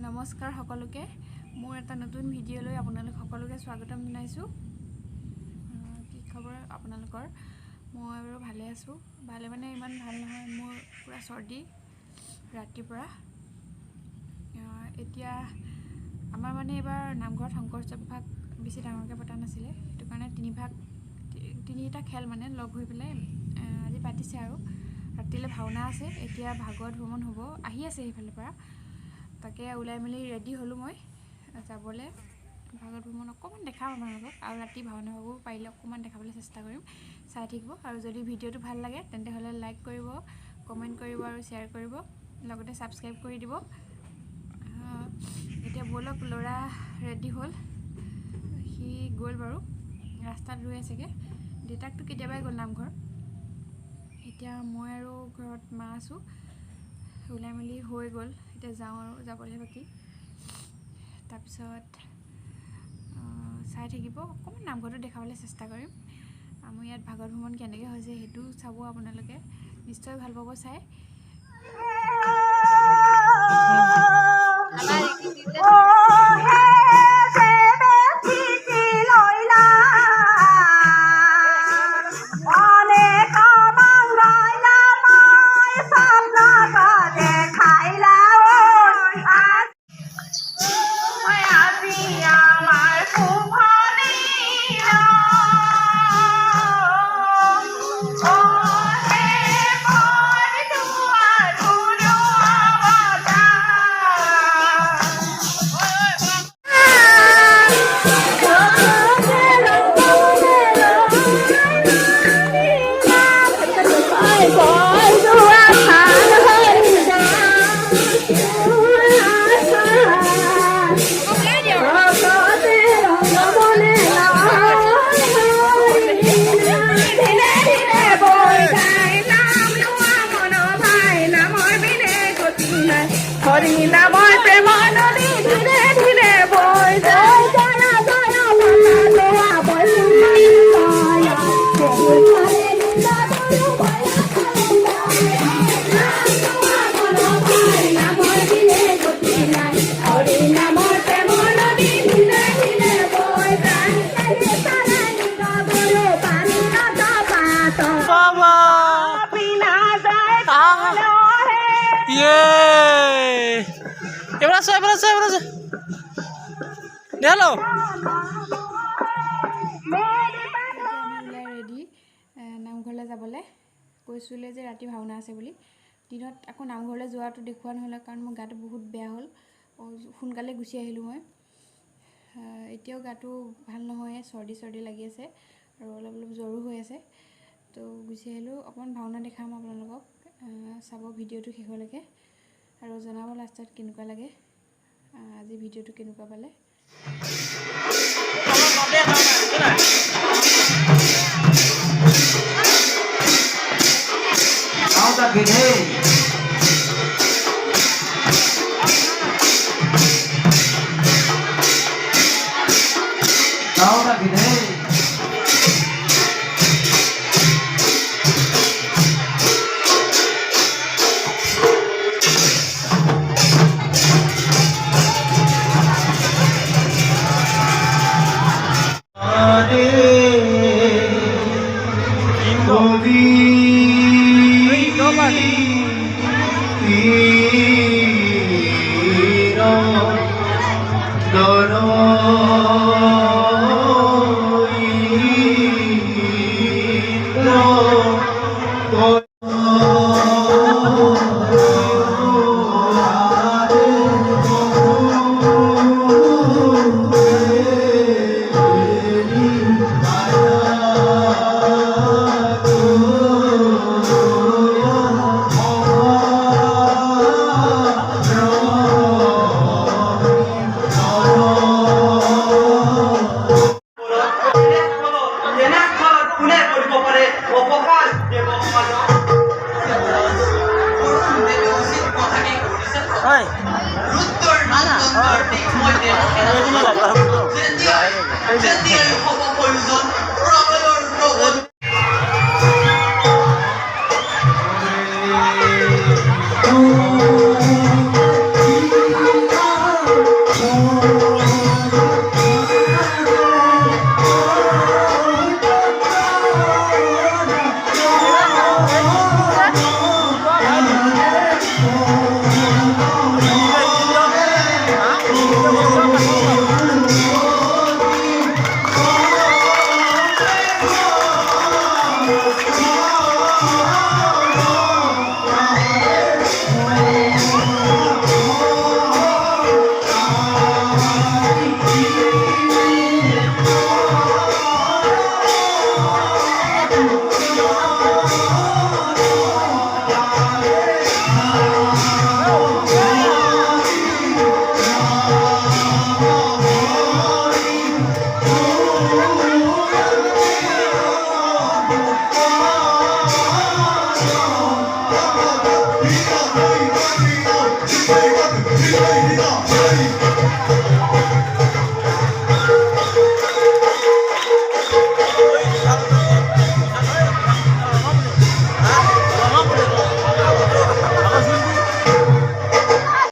নমস্কাৰ সকলোকে মোৰ এটা নতুন ভিডিঅ'লৈ আপোনালোক সকলোকে স্বাগতম জনাইছো। কি খবৰ আপোনালোকৰ? মই বাৰু ভালে আছো। ভালে মানে ইমান ভাল নহয়, মোৰ পুৰা চৰ্দি ৰাতিৰ পৰা। এতিয়া আমাৰ মানে এবাৰ নামঘৰত শংকৰ উৎসৱ ভাগ বেছি ডাঙৰকৈ পতা নাছিলে, সেইটো কাৰণে তিনিটা খেল মানে লগ হৈ পেলাই আজি পাতিছে আৰু ৰাতিলৈ ভাওনা আছে। এতিয়া ভাগৱত ভ্ৰমণ হ'ব, আহি আছে সেইফালৰ পৰা। তাকে ওলাই মেলি ৰেডি হ'লোঁ মই যাবলৈ। ভাগৱত ভ্ৰমণ অকণমান দেখাম আপোনালোকক, আৰু ৰাতি ভাওনা ভাগো পাৰিলে অকণমান দেখাবলৈ চেষ্টা কৰিম। চাই থাকিব, আৰু যদি ভিডিঅ'টো ভাল লাগে তেন্তে হ'লে লাইক কৰিব, কমেণ্ট কৰিব আৰু শ্বেয়াৰ কৰিব, লগতে ছাবস্ক্ৰাইব কৰি দিব। এতিয়া ব'লক, ল'ৰা ৰেডি হ'ল, সি গ'ল বাৰু, ৰাস্তাত ৰৈ আছেগৈ। দেউতাকটো কেতিয়াবাই গ'ল নামঘৰ। এতিয়া মই আৰু ঘৰত মা আছোঁ, ওলাই মেলি হৈ গ'ল। এতিয়া যাওঁ আৰু যাবলৈ বাকী। তাৰপিছত চাই থাকিব, অকণমান নামঘৰটো দেখাবলৈ চেষ্টা কৰিম। আমাৰ ইয়াত ভাগৱত ভ্ৰমণ কেনেকৈ হৈছে সেইটো চাব আপোনালোকে, নিশ্চয় ভাল পাব চাই। হৰি নামৰ প্ৰেমৰ নদী ধীৰে ধীৰে বৈ যায়, জয়া জয়া লোৱা বৈ হৰি নামৰ প্ৰেমৰ নদী ধীৰে ধীৰে বৈ যায়, পানী পাত আমি ওলাই ৰেডি নামঘৰলৈ যাবলৈ। কৈছিলে যে ৰাতি ভাওনা আছে বুলি। দিনত আকৌ নামঘৰলৈ যোৱাটো দেখুওৱা নহ'লে, কাৰণ মোৰ গাটো বহুত বেয়া হ'ল। সোনকালে গুচি আহিলোঁ মই। এতিয়াও গাটো ভাল নহয়, চৰ্দি লাগি আছে আৰু অলপ জ্বৰো হৈ আছে। তো গুচি আহিলোঁ। অকণমান ভাওনা দেখাম আপোনালোকক, চাব ভিডিঅ'টো শেষলৈকে আৰু জনাব লাষ্টত কেনেকুৱা লাগে, আজি ভিডিঅ'টো কেনেকুৱা পালে। যেতিয়াই হ'ব প্ৰয়োজন